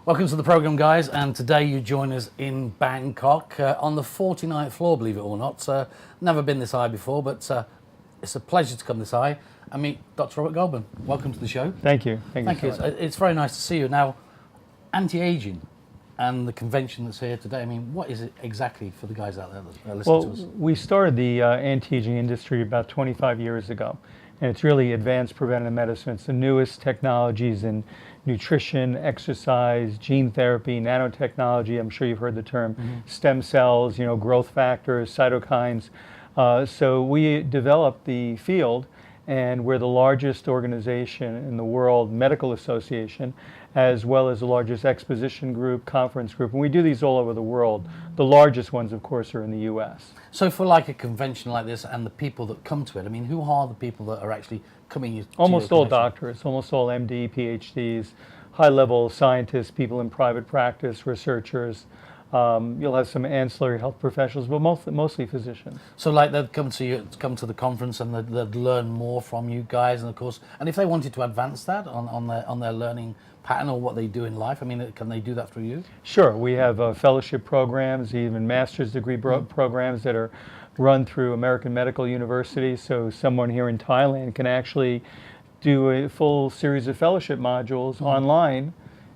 Welcome to the program, guys, and today you join us in Bangkok on the 49th floor, believe it or not. Never been this high before, but it's a pleasure to come this high and meet Dr. Robert Goldman. Welcome to the show. Thank you. Thank you. It's very nice to see you. Now, anti-aging and the convention that's here today, I mean, what is it exactly for the guys out there that are listening to us? Well, we started the anti-aging industry about 25 years ago, and it's really advanced preventive medicine. It's the newest technologies in nutrition, exercise, gene therapy, nanotechnology. I'm sure you've heard the term stem cells, growth factors, cytokines. So we developed the field, and we're the largest organization in the world, medical association, as well as the largest exposition group, conference group. And we do these all over the world. The largest ones, of course, are in the US. So for like a convention like this and the people that come to it, I mean, who are the people that are actually coming to Almost your all convention? doctors, almost all MD, PhDs, high-level scientists, people in private practice, researchers. You'll have some ancillary health professionals, but mostly physicians. So like they'd come to you, come to the conference and they'd learn more from you guys, and of course, and if they wanted to advance that on their learning pattern or what they do in life, I mean, can they do that through you? Sure, we have fellowship programs, even master's degree programs that are run through American Medical University. So someone here in Thailand can actually do a full series of fellowship modules online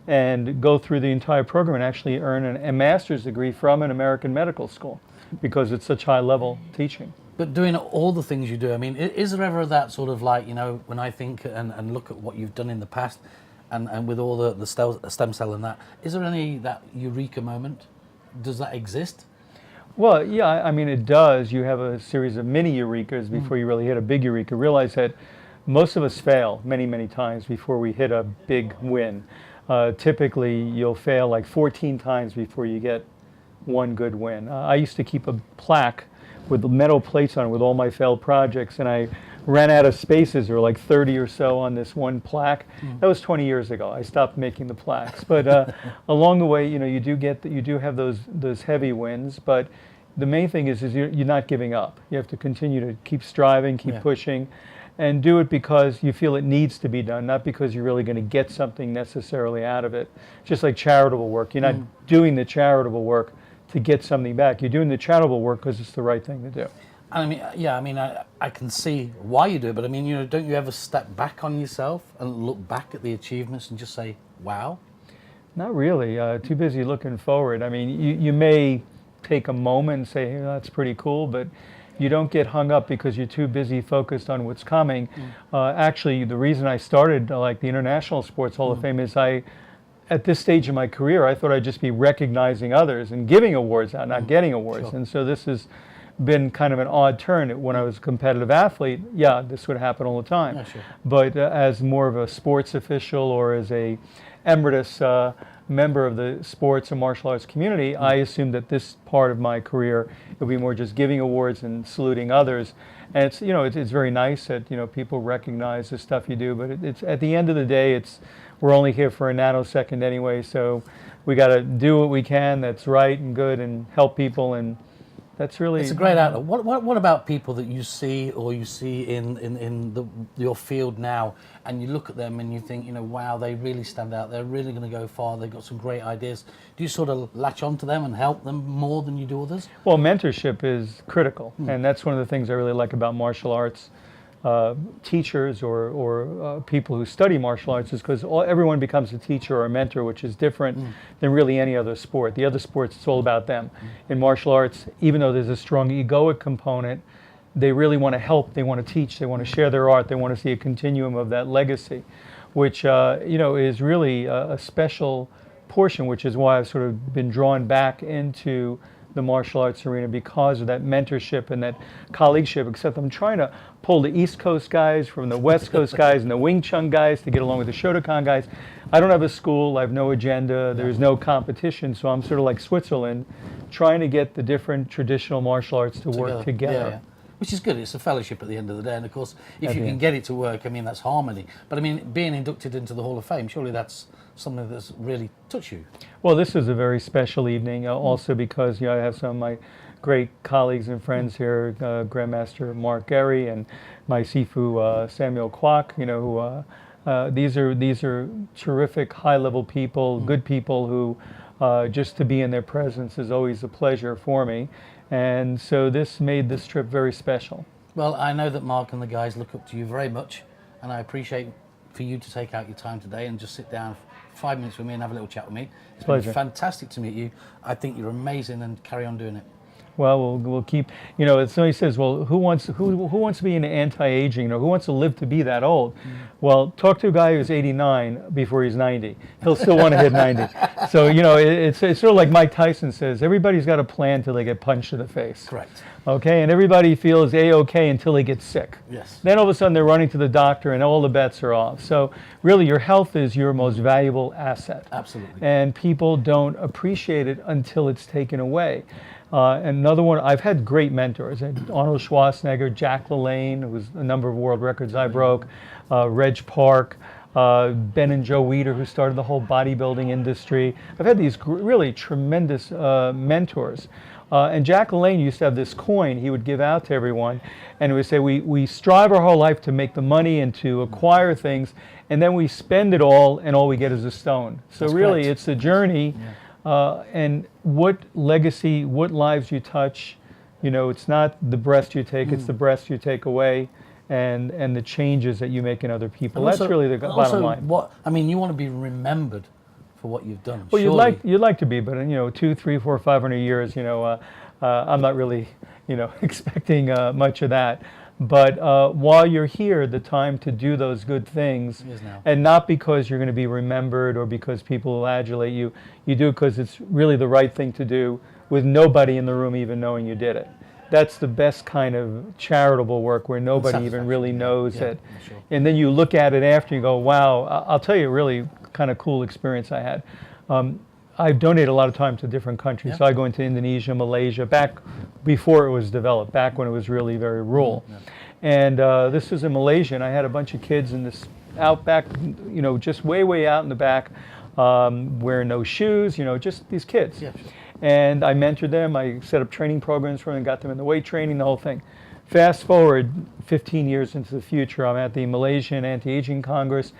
and go through the entire program and actually earn a master's degree from an American medical school because it's such high level teaching. But doing all the things you do, I mean, is there ever that sort of like, when I think and look at what you've done in the past and with all the stem cell and that, is there that eureka moment? Does that exist? Well, yeah, I mean, it does. You have a series of mini eurekas before you really hit a big eureka. Realize that most of us fail many, many times before we hit a big win. Typically, you'll fail like 14 times before you get one good win. I used to keep a plaque with metal plates on it with all my failed projects, and I ran out of spaces. There were like 30 or so on this one plaque. That was 20 years ago. I stopped making the plaques. But along the way, you do have those heavy wins. But the main thing is you're not giving up. You have to continue to keep striving, keep pushing. And do it because you feel it needs to be done, not because you're really going to get something necessarily out of it. Just like charitable work. You're not doing the charitable work to get something back. You're doing the charitable work because it's the right thing to do. I mean, I can see why you do it, but I mean, don't you ever step back on yourself and look back at the achievements and just say, wow? Not really. Too busy looking forward. I mean, you may take a moment and say, hey, that's pretty cool, but you don't get hung up because you're too busy focused on what's coming. Actually, the reason I started like the International Sports Hall of Fame is at this stage of my career, I thought I'd just be recognizing others and giving awards out, not getting awards. Sure. And so this has been kind of an odd turn. When I was a competitive athlete, this would happen all the time. Yeah, sure. But as more of a sports official or as a emeritus member of the sports and martial arts community, I assumed that this part of my career would be more just giving awards and saluting others. And it's very nice that people recognize the stuff you do, but it's at the end of the day, we're only here for a nanosecond anyway, so we got to do what we can that's right and good and help people, and that's really... It's a great outlook. What about people that you see or you see in your field now, and you look at them and you think, wow, they really stand out, they're really going to go far, they've got some great ideas. Do you sort of latch onto them and help them more than you do others? Well, mentorship is critical, and that's one of the things I really like about martial arts teachers or people who study martial arts, is because everyone becomes a teacher or a mentor, which is different than really any other sport. The other sports, it's all about them. In martial arts, even though there's a strong egoic component, they really want to help, they want to teach, they want to share their art, they want to see a continuum of that legacy, which is really a special portion, which is why I've sort of been drawn back into the martial arts arena, because of that mentorship and that colleagueship, except I'm trying to pull the East Coast guys from the West Coast guys and the Wing Chun guys to get along with the Shotokan guys. I don't have a school, I have no agenda, there's no competition, so I'm sort of like Switzerland, trying to get the different traditional martial arts to work together. Yeah. Which is good. It's a fellowship at the end of the day, and of course, if you can get it to work, I mean, that's harmony. But I mean, being inducted into the Hall of Fame, surely that's something that's really touched you. Well, this is a very special evening, also because I have some of my great colleagues and friends here, Grandmaster Mark Gehry and my Sifu Samuel Kwok, who These are terrific, high-level people, good people who just to be in their presence is always a pleasure for me. And so this made this trip very special. Well, I know that Mark and the guys look up to you very much, and I appreciate for you to take out your time today and just sit down 5 minutes with me and have a little chat with me. It's been Pleasure. fantastic to meet you. I think you're amazing, and carry on doing it. Well, we'll keep. You know, somebody says, "Well, who wants to be an anti-aging? You know, who wants to live to be that old?" Well, talk to a guy who's 89 before he's 90. He'll still want to hit 90. So you know, it's sort of like Mike Tyson says: everybody's got a plan till they get punched in the face. Correct. Okay, and everybody feels a-okay until they get sick. Yes. Then all of a sudden they're running to the doctor, and all the bets are off. So really, your health is your most valuable asset. Absolutely. And people don't appreciate it until it's taken away. And another one, I've had great mentors. Arnold Schwarzenegger, Jack LaLanne, who was a number of world records I broke, Reg Park, Ben and Joe Weider, who started the whole bodybuilding industry. I've had these really tremendous mentors. And Jack LaLanne used to have this coin he would give out to everyone, and he would say, we strive our whole life to make the money and to acquire things, and then we spend it all, and all we get is a stone. So That's really, correct. it's a journey. Yeah. And what legacy, what lives you touch, you know, it's not the breath you take, it's the breath you take away, and the changes that you make in other people. And That's also- really the bottom line. What I mean, you want to be remembered for what you've done. Well, surely. you'd like to be, but you know, 2, 3, 4, 500 years, you know, I'm not really, you know, expecting much of that. But while you're here, the time to do those good things, Is now. and not because you're going to be remembered or because people will adulate you, you do it because it's really the right thing to do with nobody in the room even knowing you did it. That's the best kind of charitable work where nobody even really knows Yeah, it. sure. And then you look at it after, you go, wow, I'll tell you a really kind of cool experience I had. I've donated a lot of time to different countries. Yeah. So I go into Indonesia, Malaysia, back before it was developed, back when it was really very rural. Yeah. And this was in Malaysia, and I had a bunch of kids in this outback, you know, just way out in the back, wearing no shoes, you know, just these kids. Yeah, sure. And I mentored them. I set up training programs for them, got them in the weight training, the whole thing. Fast forward 15 years into the future, I'm at the Malaysian Anti-Aging Congress.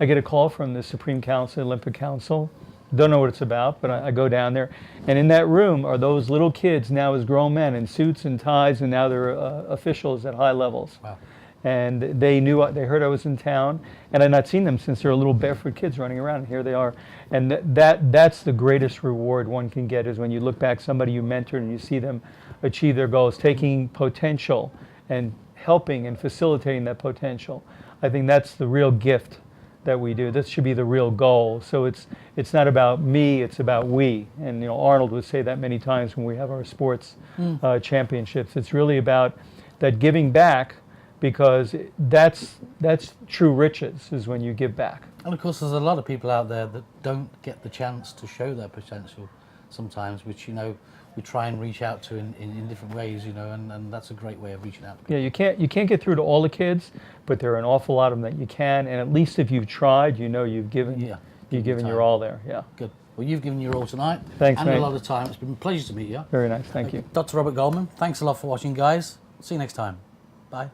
I get a call from the Supreme Council, Olympic Council. Don't know what it's about, but I go down there. And in that room are those little kids now as grown men in suits and ties, and now they're officials at high levels. Wow. And they they heard I was in town, and I'd not seen them since they were little barefoot kids running around, and here they are. And that's the greatest reward one can get, is when you look back, somebody you mentored, and you see them achieve their goals, taking potential and helping and facilitating that potential. I think that's the real gift that we do. This should be the real goal. So it's not about me, it's about we. And you know, Arnold would say that many times when we have our sports championships. It's really about that giving back, because that's true riches, is when you give back. And of course, there's a lot of people out there that don't get the chance to show their potential sometimes, which, you know, we try and reach out to in different ways, you know, and that's a great way of reaching out. Yeah, you can't get through to all the kids, but there are an awful lot of them that you can, and at least if you've tried, you know you've given time. your all there. Yeah. Good. Well, you've given your all tonight. Thanks, and mate. a lot of time. It's been a pleasure to meet you. Very nice. Thank you. Dr. Robert Goldman, thanks a lot for watching, guys. See you next time. Bye.